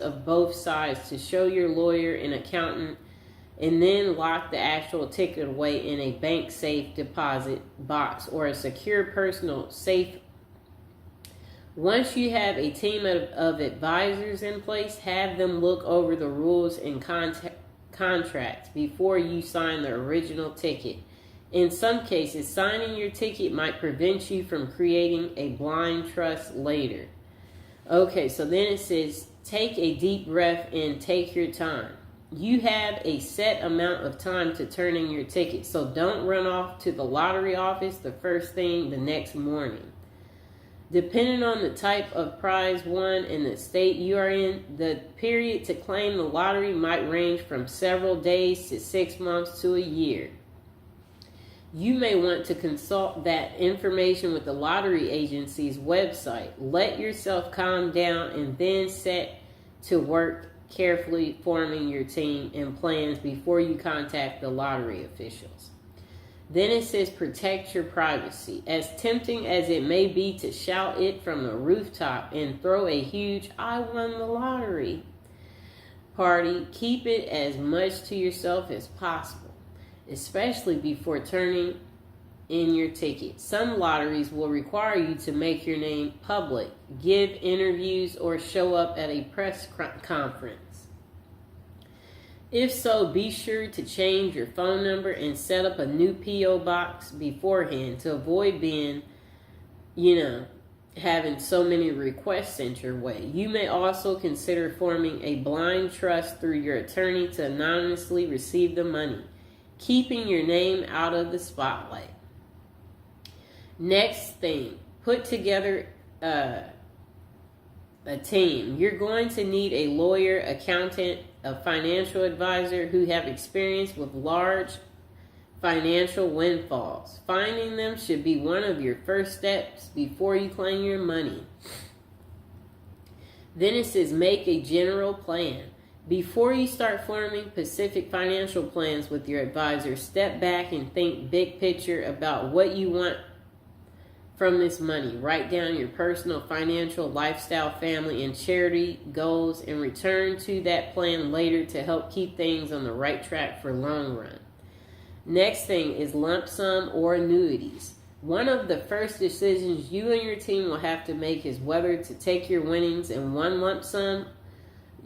of both sides to show your lawyer and accountant, and then lock the actual ticket away in a bank safe deposit box or a secure personal safe. Once you have a team of advisors in place, have them look over the rules and contracts before you sign the original ticket. In some cases, signing your ticket might prevent you from creating a blind trust later. Okay, so then it says, take a deep breath and take your time. You have a set amount of time to turn in your ticket, so don't run off to the lottery office the first thing the next morning. Depending on the type of prize won and the state you are in, the period to claim the lottery might range from several days to 6 months to a year. You may want to consult that information with the lottery agency's website. Let yourself calm down and then set to work carefully forming your team and plans before you contact the lottery officials. Then it says protect your privacy. As tempting as it may be to shout it from the rooftop and throw a huge "I won the lottery" party, keep it as much to yourself as possible, especially before turning in your ticket. Some lotteries will require you to make your name public, give interviews, or show up at a press conference. If so, be sure to change your phone number and set up a new P.O. box beforehand to avoid being, having so many requests sent your way. You may also consider forming a blind trust through your attorney to anonymously receive the money, keeping your name out of the spotlight. Next thing, put together a team. You're going to need a lawyer, accountant, a financial advisor who have experience with large financial windfalls. Finding them should be one of your first steps before you claim your money. Then it says make a general plan. Before you start forming specific financial plans with your advisor, step back and think big picture about what you want from this money. Write down your personal, financial, lifestyle, family, and charity goals and return to that plan later to help keep things on the right track for long run. Next thing is lump sum or annuities. One of the first decisions you and your team will have to make is whether to take your winnings in one lump sum,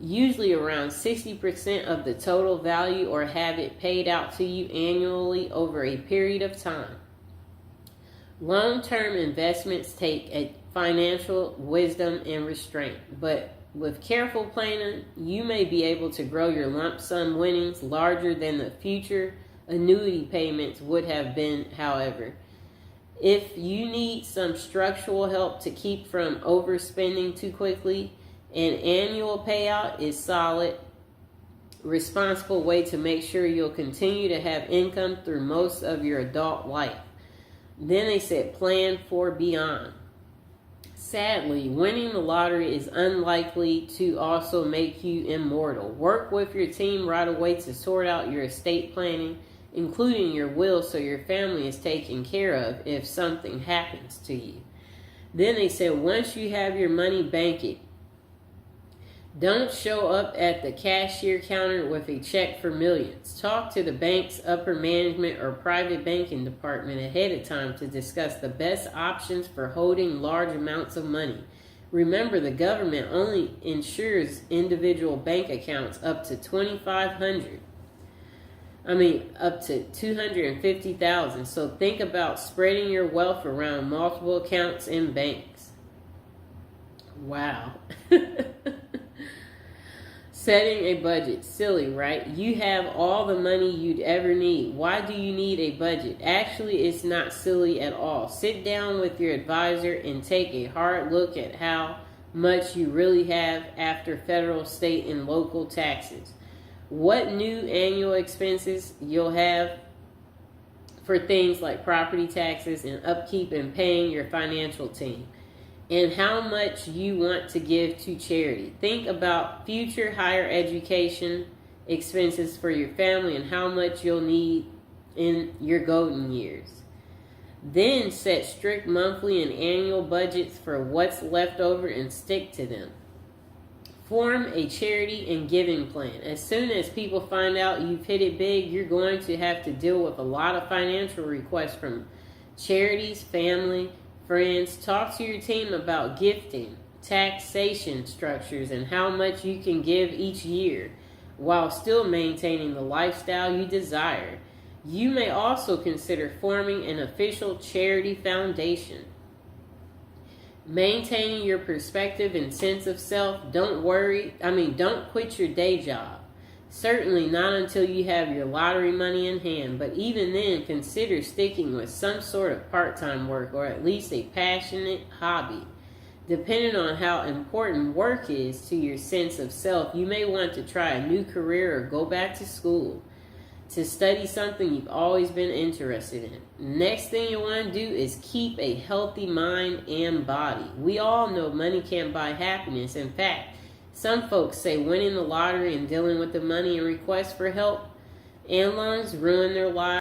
usually around 60% of the total value, or have it paid out to you annually over a period of time. Long-term investments take a financial wisdom and restraint, but with careful planning, you may be able to grow your lump sum winnings larger than the future annuity payments would have been, however. If you need some structural help to keep from overspending too quickly, an annual payout is solid, responsible way to make sure you'll continue to have income through most of your adult life. Then they said plan for beyond. Sadly, winning the lottery is unlikely to also make you immortal. Work with your team right away to sort out your estate planning, including your will, so your family is taken care of if something happens to you. Then they said once you have your money, bank it. Don't show up at the cashier counter with a check for millions. Talk to the bank's upper management or private banking department ahead of time to discuss the best options for holding large amounts of money. Remember, the government only insures individual bank accounts up to $2,500. Up to $250,000. So think about spreading your wealth around multiple accounts in banks. Wow. Setting a budget. Silly, right? You have all the money you'd ever need. Why do you need a budget? Actually, it's not silly at all. Sit down with your advisor and take a hard look at how much you really have after federal, state, and local taxes. What new annual expenses you'll have for things like property taxes and upkeep and paying your financial team, and how much you want to give to charity. Think about future higher education expenses for your family and how much you'll need in your golden years. Then set strict monthly and annual budgets for what's left over and stick to them. Form a charity and giving plan. As soon as people find out you've hit it big, you're going to have to deal with a lot of financial requests from charities, family, friends. Talk to your team about gifting, taxation structures, and how much you can give each year while still maintaining the lifestyle you desire. You may also consider forming an official charity foundation. Maintaining your perspective and sense of self. Don't quit your day job. Certainly not until you have your lottery money in hand, but even then, consider sticking with some sort of part-time work or at least a passionate hobby. Depending on how important work is to your sense of self, you may want to try a new career or go back to school to study something you've always been interested in. Next thing you want to do is keep a healthy mind and body. We all know money can't buy happiness. In fact, some folks say winning the lottery and dealing with the money and requests for help and loans ruin their lives.